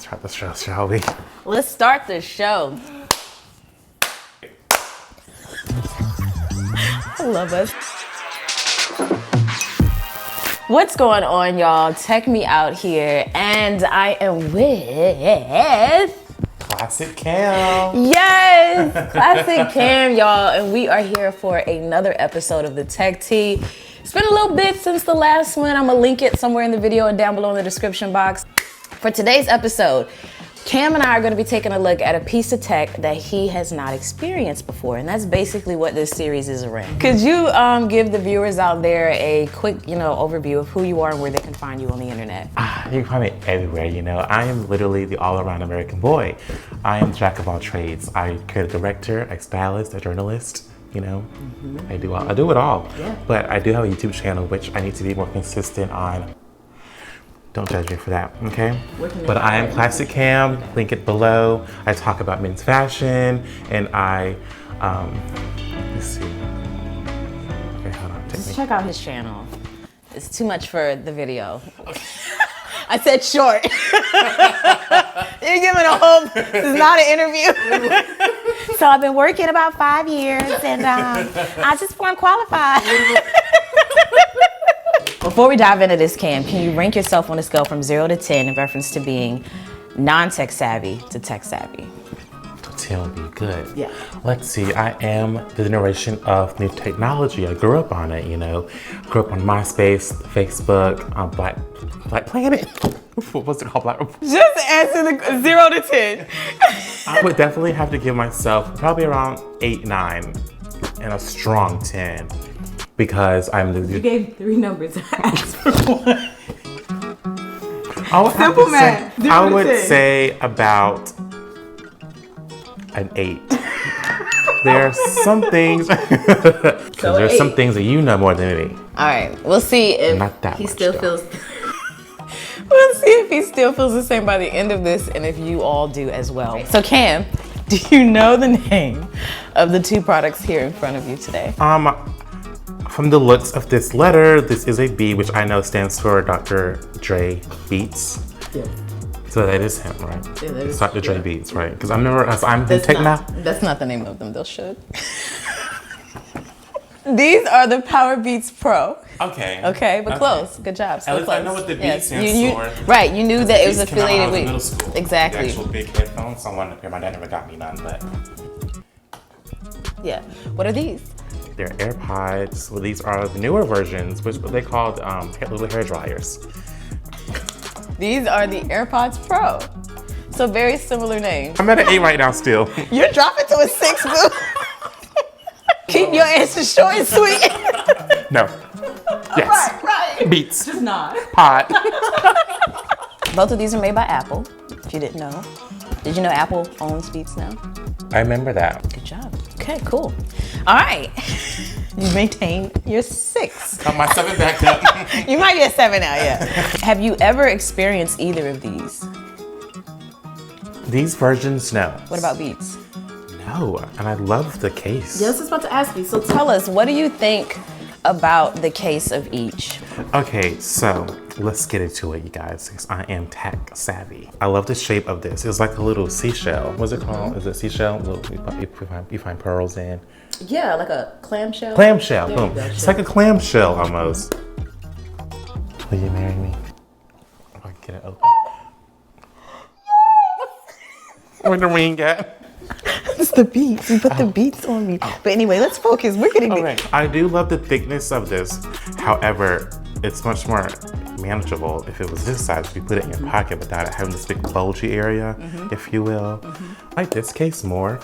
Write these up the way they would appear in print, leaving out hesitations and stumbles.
start the show, shall we? Let's start the show. I love us. What's going on, y'all? Check me out here, and I am with Classic Cam. Yes, Classic Cam, y'all, and we are here for another episode of the Tech Tea. It's been a little bit since the last one. I'm gonna link it somewhere in the video and down below in the description box. For today's episode, Cam and I are gonna be taking a look at a piece of tech that he has not experienced before, and that's basically what this series is around. Could you give the viewers out there a quick, overview of who you are and where they can find you on the internet? You can find me everywhere, I am literally the all-around American boy. I am jack of all trades. I create a director, a stylist, a journalist, I do it all. Yeah. But I do have a YouTube channel, which I need to be more consistent on. Don't judge me for that, okay? But I am Classic Cam, link it below. I talk about men's fashion, and I, let's see. Okay, hold on, Just check out his channel. It's too much for the video. I said short. You're giving a whole, this is not an interview. So I've been working about 5 years, and I just want qualified. Before we dive into this, Cam, can you rank yourself on a scale from 0 to 10 in reference to being non-tech savvy to tech savvy? 10 would be good. Yeah. Let's see, I am the generation of new technology. I grew up on it, Grew up on MySpace, Facebook, Black Planet. What's it called? Just answer the 0 to 10. I would definitely have to give myself probably around 8, 9, and a strong 10. Because I'm the... You gave 3 numbers. I asked for 1. Simple math. I would say about an 8. There are some things... there's some things that you know more than me. All right, we'll see if Not that he much, still though. feels... We'll see if he still feels the same by the end of this and if you all do as well. So Cam, do you know the name of the 2 products here in front of you today? From the looks of this letter, this is a B, which I know stands for Dr. Dre Beats. Yeah. So that is him, right? Yeah, that it's is- Dr. Dre yeah. Beats, right? Because I'm the tech now. That's not the name of them, they'll should. These are the PowerBeats Pro. Okay. Okay, but close. Good job. Still At least close. I know what the B Yes, stands for. Right, you knew that it was These came out when I affiliated was in middle with. school. Exactly. The actual big headphones. Someone up here, my dad never got me none, but Yeah. What are these? they're AirPods. Well, these are the newer versions, which they called little hair dryers. These are the AirPods Pro. So very similar name. I'm at an 8 right now still. You're dropping to a 6, boo. Keep your answers short and sweet. No. Yes. Right. Beats. Just not. Pod. Both of these are made by Apple, if you didn't know. Did you know Apple owns Beats now? I remember that. Good job. Okay, cool. All right. You maintain your 6. Got my 7 back up. You might be a 7 now, yeah. Have you ever experienced either of these? These versions, no. What about Beats? No, and I love the case. Yeah, I was just about to ask you. So tell us, what do you think about the case of each? Okay, so let's get into it, you guys, because I am tech savvy. I love the shape of this. It's like a little seashell. What's it called? Is it seashell? You find pearls in. Yeah, like a clamshell. Clamshell, There you boom. go, It's shell. like a clamshell almost. Will you marry me? If I can get it open. Where the ring at? It's the beats. You put the beats on me. But anyway, let's focus. We're getting Okay, I do love the thickness of this. However, it's much more manageable if it was this size. If you put it in your pocket without it having this big bulgy area, if you will. I like this case more,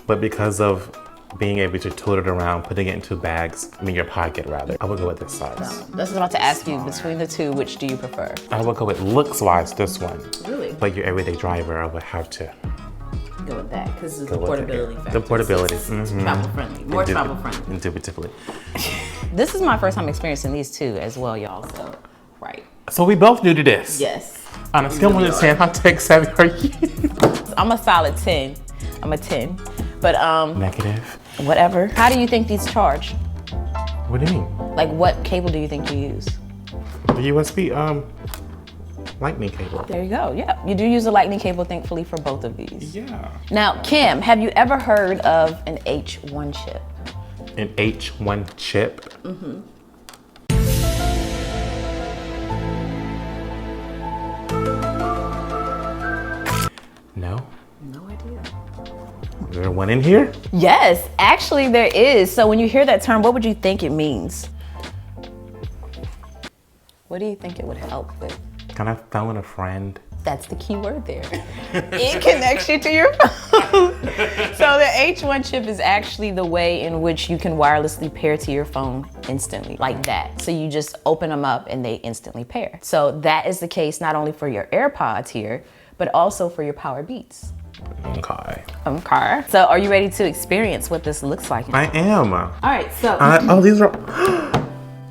but because of being able to tote it around, putting it into bags, your pocket rather, I would go with this size. That's what I was about to ask you. Between the 2, which do you prefer? I would go with looks-wise this one. Really? But your everyday driver, I would have to Go with that because of the go with portability it. factor. The portability. Travel friendly. More travel friendly. Indubitably. This is my first time experiencing these 2 as well, y'all. So, right. So we both new to this. Yes. On a scale of 1 to 10, how tech savvy are you? I'm a solid 10. I'm a 10. But Negative. whatever. How do you think these charge? What do you mean? Like, what cable do you think you use? The USB, lightning cable. There you go. Yeah, you do use a lightning cable, thankfully, for both of these. Yeah. Now, Kim, have you ever heard of an H1 chip? An H1 chip? Mm-hmm. No. No idea. Is there one in here? Yes, actually there is. So when you hear that term, what would you think it means? What do you think it would help with? Can I phone a friend? That's the key word there. It connects you to your phone. So the H1 chip is actually the way in which you can wirelessly pair to your phone instantly, like that. So you just open them up and they instantly pair. So that is the case not only for your AirPods here, but also for your PowerBeats. Okay. Okay. So are you ready to experience what this looks like? I am. All right, so. Oh, these are,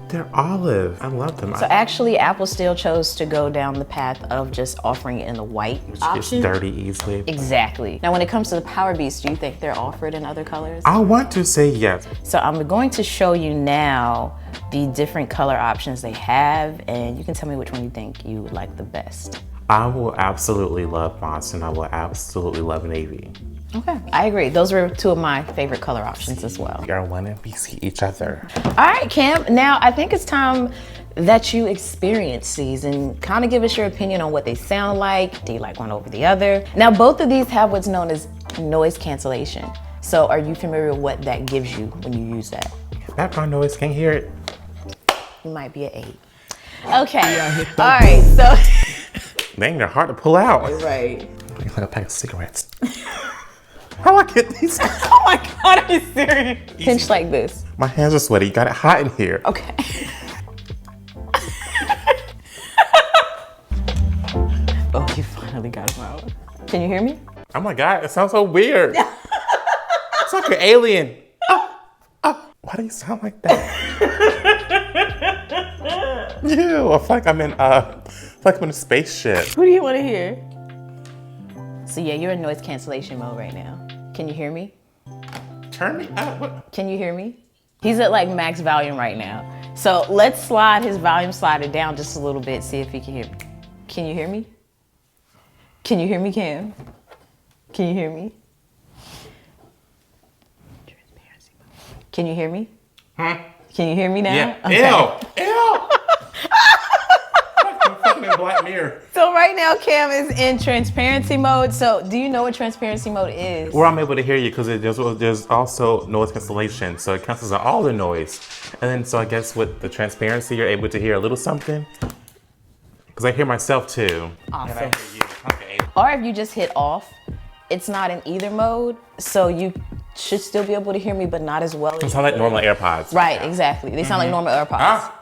they're olive. I love them. So actually, Apple still chose to go down the path of just offering it in the white option. It's dirty easily. Exactly. Now, when it comes to the PowerBeats, do you think they're offered in other colors? I want to say yes. So I'm going to show you now the different color options they have, and you can tell me which one you think you would like the best. I will absolutely love moss, and I will absolutely love navy. Okay, I agree. Those were two of my favorite color options as well. We are one and we see each other. All right, Kim. Now, I think it's time that you experience these and kind of give us your opinion on what they sound like. Do you like one over the other? Now, both of these have what's known as noise cancellation. So are you familiar with what that gives you when you use that? Background noise, can't hear it. You might be an 8. Okay, all right, so. Dang, they're hard to pull out. Right. Like a pack of cigarettes. How do I get these? Oh my God, are you serious? Pinch like this. My hands are sweaty. You got it hot in here. Okay. Oh, you finally got them out. Can you hear me? Oh my God, it sounds so weird. It's like an alien. Why do you sound like that? Ew, I feel like I'm in a spaceship. Who do you want to hear? So yeah, you're in noise cancellation mode right now. Can you hear me? Turn me up. What? Can you hear me? He's at like max volume right now. So let's slide his volume slider down just a little bit, see if he can hear me. Can you hear me? Can you hear me, Cam? Can you hear me? Can you hear me? Huh? Can you hear me now? Yeah. Okay. Ew. Ew. I'm fucking in Black Mirror. So right now Cam is in transparency mode. So do you know what transparency mode is? Where I'm able to hear you because there's also noise cancellation. So it cancels out all the noise. And then so I guess with the transparency, you're able to hear a little something. Because I hear myself too. Awesome. And I hear you. Okay. Or if you just hit off, it's not in either mode. So you should still be able to hear me, but not as well. It sounds like normal AirPods. Right, exactly. They sound like normal AirPods. Ah.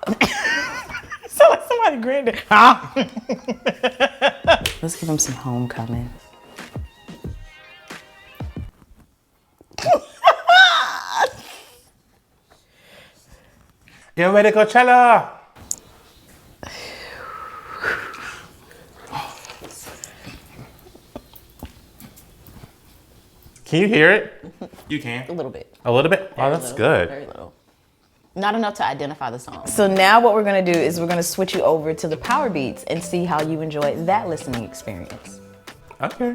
Sound like somebody granddad. Let's give them some homecoming. Get ready, Coachella. Can you hear it? You can. A little bit. A little bit? Oh, that's Little, good. Very little. Not enough to identify the song. So now what we're gonna do is we're gonna switch you over to the PowerBeats and see how you enjoy that listening experience. Okay.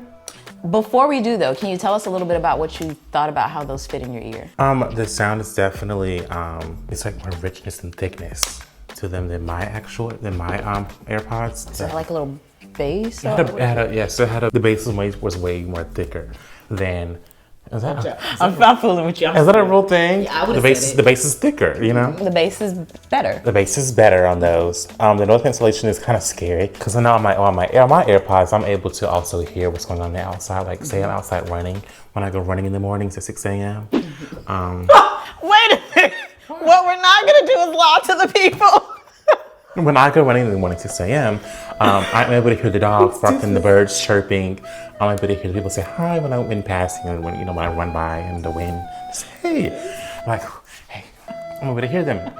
Before we do though, can you tell us a little bit about what you thought about how those fit in your ear? The sound is definitely, it's like more richness and thickness to them than my AirPods. So like a little bass? The bass was way more thicker than. Is that? I'm fooling with you. Is that a real thing? Yeah, I would've the bass. said it. The bass is thicker, you know. The bass is better. The bass is better on those. The noise cancellation is kind of scary because I know on my AirPods I'm able to also hear what's going on the outside. Like say I'm outside running when I go running in the mornings at 6 a.m. Wait a minute. What we're not gonna do is lie to the people. When I go running in the morning, 6 a.m., I'm able to hear the dogs barking, the birds chirping. I'm able to hear the people say hi when I'm in passing, and when I run by and the wind say hey, I'm like hey, I'm able to hear them.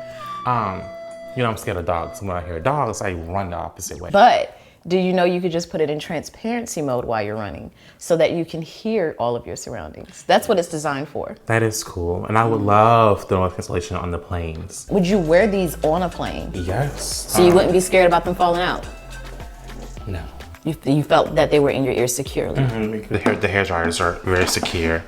I'm scared of dogs. When I hear dogs, I run the opposite way. But do you know you could just put it in transparency mode while you're running so that you can hear all of your surroundings? That's what it's designed for. That is cool, and I would love the noise cancellation on the planes. Would you wear these on a plane? Yes. So you wouldn't be scared about them falling out? No. You felt that they were in your ear securely. The hair dryers are very secure.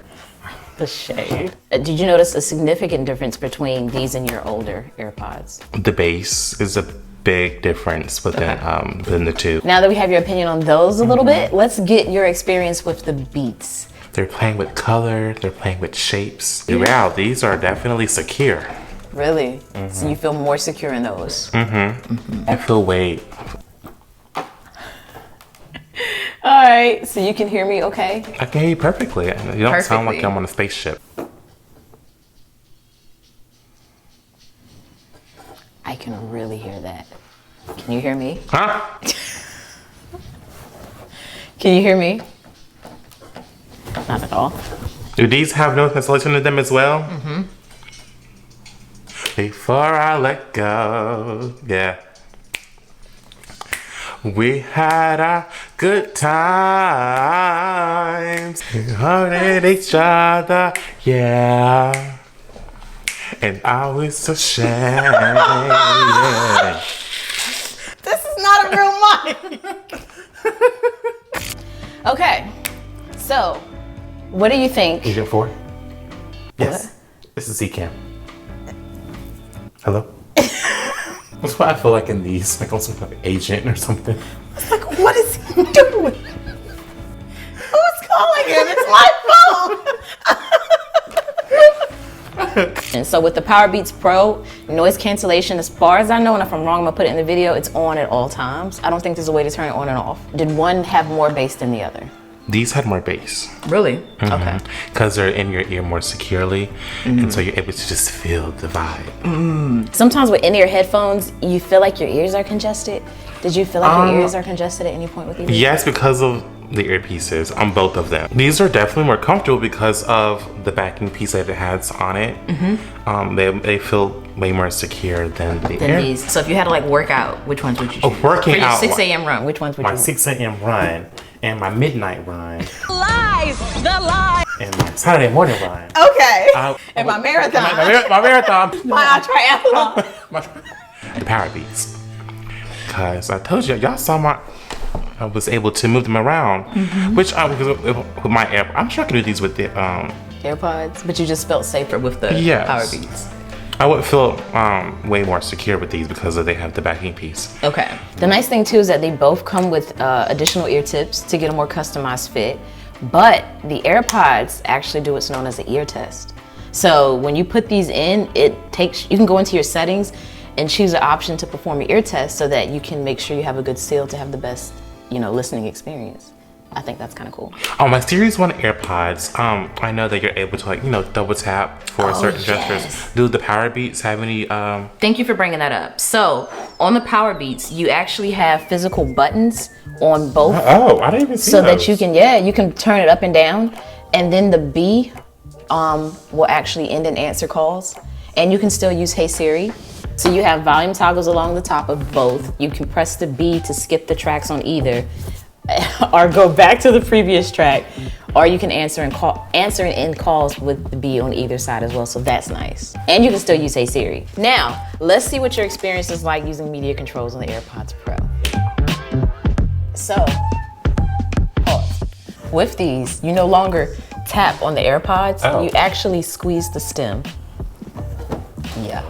The shade. Did you notice a significant difference between these and your older AirPods? The bass is a big difference within the two. Now that we have your opinion on those a little bit, let's get your experience with the Beats. They're playing with color, they're playing with shapes. Wow, these are definitely secure. Really? So you feel more secure in those? I feel weight. All right, so you can hear me okay? I can hear you perfectly. You don't sound like I'm on a spaceship. I can really hear that. Can you hear me? Huh? Can you hear me? Not at all. Do these have no cancellation in them as well? Before I let go, yeah. We had our good times. We hurted each other, yeah. And I was so ashamed, yeah. This is not a real mic. Okay, so what do you think? Agent 4? Yes. This is Z-Cam. Hello? That's what I feel like in these, like on some kind of agent or something. It's like, what is he doing? Who's calling him? It's my phone. And so with the PowerBeats Pro, noise cancellation, as far as I know, and if I'm wrong, I'm gonna put it in the video, it's on at all times. I don't think there's a way to turn it on and off. Did one have more bass than the other? These had more bass. Really? Okay. Because they're in your ear more securely, and so you're able to just feel the vibe. Sometimes with in-ear headphones, you feel like your ears are congested. Did you feel like your ears are congested at any point with these? Yes, because of the earpieces on both of them. These are definitely more comfortable because of the backing piece that it has on it. They feel way more secure than the Than these. So if you had to like work out, which ones would you choose? Working For your out. 6 a.m. run, which ones would you My 6 a.m. run and my midnight run. Lies! The lies! And my Saturday morning run. Okay. And my marathon. My marathon. My triathlon. The PowerBeats. Because I told you, y'all saw I was able to move them around. Which with my app, I'm sure I can do these with the AirPods, but you just felt safer with the PowerBeats. I would feel way more secure with these because they have the backing piece. Okay. The nice thing too is that they both come with additional ear tips to get a more customized fit. But the AirPods actually do what's known as an ear test. So when you put these in, you can go into your settings and choose an option to perform an ear test so that you can make sure you have a good seal to have the best, listening experience. I think that's kind of cool. On my Series 1 AirPods, I know that you're able to double tap for certain gestures. Do the PowerBeats have any? Thank you for bringing that up. So on the PowerBeats, you actually have physical buttons on both. Oh, I didn't even see so those. that you can turn it up and down, and then the B will actually end in answer calls, and you can still use Hey Siri. So you have volume toggles along the top of both. You can press the B to skip the tracks on either, or go back to the previous track, or you can answer and end calls with the B on either side as well, so that's nice. And you can still use Hey Siri. Now, let's see what your experience is like using media controls on the AirPods Pro. So, pause. With these, you no longer tap on the AirPods, you actually squeeze the stem. Yeah.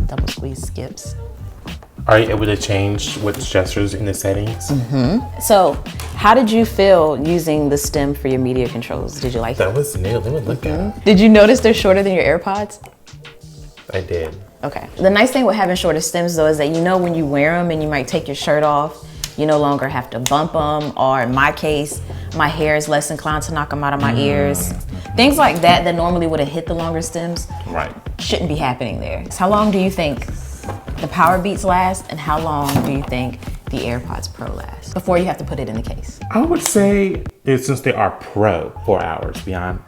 Double squeeze skips. Are you able to change which gestures in the settings? So, how did you feel using the stem for your media controls? Did you like it? That was new. Let me look at it. Did you notice they're shorter than your AirPods? I did. Okay. The nice thing with having shorter stems though is that when you wear them and you might take your shirt off, you no longer have to bump them, or in my case, my hair is less inclined to knock them out of my ears. Things like that normally would have hit the longer stems. Right. Shouldn't be happening there. So how long do you think the PowerBeats last, and how long do you think the AirPods Pro last before you have to put it in the case? I would say, since they are Pro, 4 hours beyond,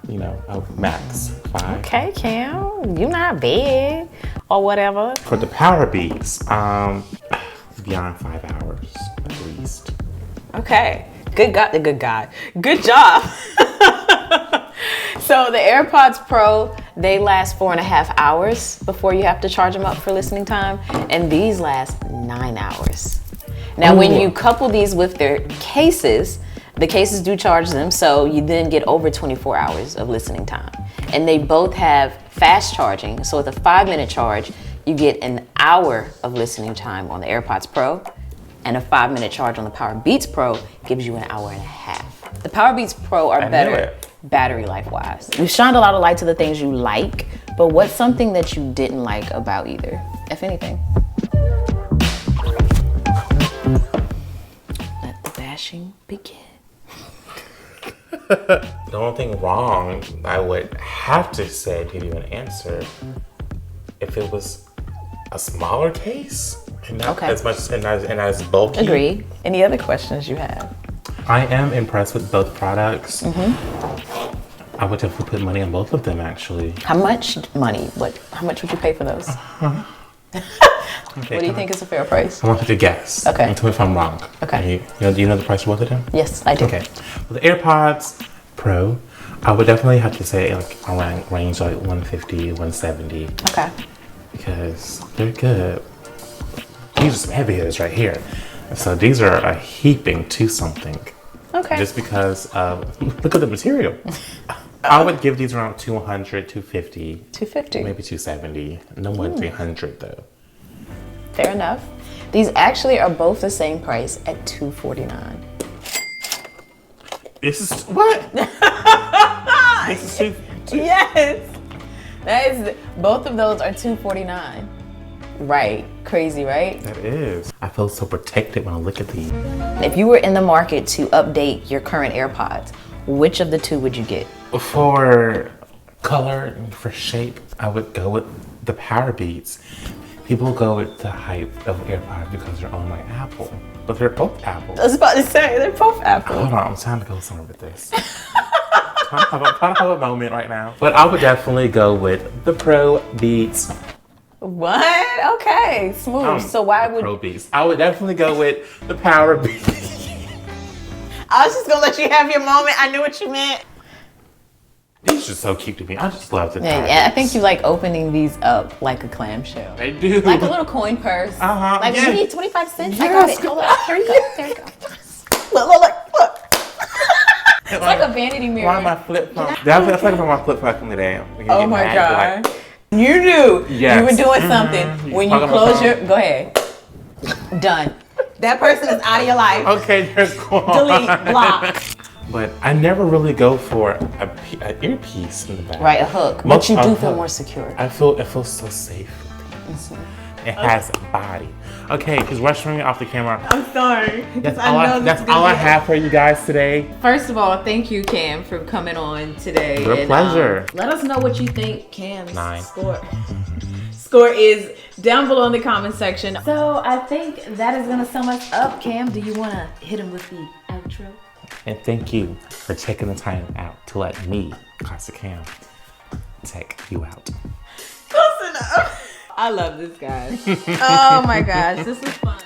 max 5. Okay, Cam, you're not bad or whatever. For the PowerBeats, beyond 5 hours at least. Okay, good job. So the AirPods Pro, they last 4.5 hours before you have to charge them up for listening time, and these last 9 hours. Now, when you couple these with their cases, the cases do charge them, so you then get over 24 hours of listening time. And they both have fast charging, so with a 5-minute charge, you get an hour of listening time on the AirPods Pro, and a 5-minute charge on the PowerBeats Pro gives you an hour and a half. The PowerBeats Pro are better battery life-wise. We've shined a lot of light to the things you like, but what's something that you didn't like about either, if anything? Let the bashing begin. The only thing wrong, I would have to say to give you an answer, if it was a smaller case and not as much and not as bulky. Agreed. Any other questions you have? I am impressed with both products. I would definitely put money on both of them, actually. How much money? How much would you pay for those? Okay, What do you think is a fair price? I want you to guess. Okay. And tell me if I'm wrong. Okay. Do you know the price of both of them? Yes, I do. Okay. Well, the AirPods Pro, I would definitely have to say like around range like 150, 170. Okay. Because they're good. These are some heavy hitters right here. So these are a heaping to something. Okay. Just because look at the material. I would give these around 200, 250. 250. Maybe 270. No more than 300 though. Fair enough. These actually are both the same price at $249. This is what? This is Yes. That is, both of those are $249. Right. Crazy, right? That is. I feel so protected when I look at these. If you were in the market to update your current AirPods, which of the two would you get? For color and for shape, I would go with the PowerBeats. People go with the hype of AirPods because they're owned by Apple. But they're both Apple. I was about to say, they're both Apple. Hold on, I'm trying to go somewhere with this. I'm trying to have a moment right now. But I would definitely go with the Pro Beats. What? Okay, smooth. So why would... Pro Beats. I would definitely go with the PowerBeats. I was just gonna let you have your moment. I knew what you meant. These are so cute to me. I just love the Yeah, I think you like opening these up like a clamshell. I do. Like a little coin purse. Like yes. you need 25 cents. I Yes. got it. Hold on. Here you go. There you go. Look. It's like a vanity mirror. Why am I flip phone? That's like my flip phone today. Oh my god. You knew Yes. you were doing something when you talking close about your... Go ahead. Done. That person is out of your life. Okay, there's gone. Delete. Block. But I never really go for an earpiece in the back. Right, a hook. But you do feel more secure. It feels so safe with these. It has a body. Okay, because rushing me off the camera. I'm sorry. That's all I have for you guys today. First of all, thank you, Cam, for coming on today. Your pleasure. Let us know what you think Cam's 9. score is down below in the comment section. So I think that is gonna sum us up. Cam, do you wanna hit him with the outro? And thank you for taking the time out to let me, Classic Cam, take you out. Close enough. I love this guy. Oh my gosh, this is fun.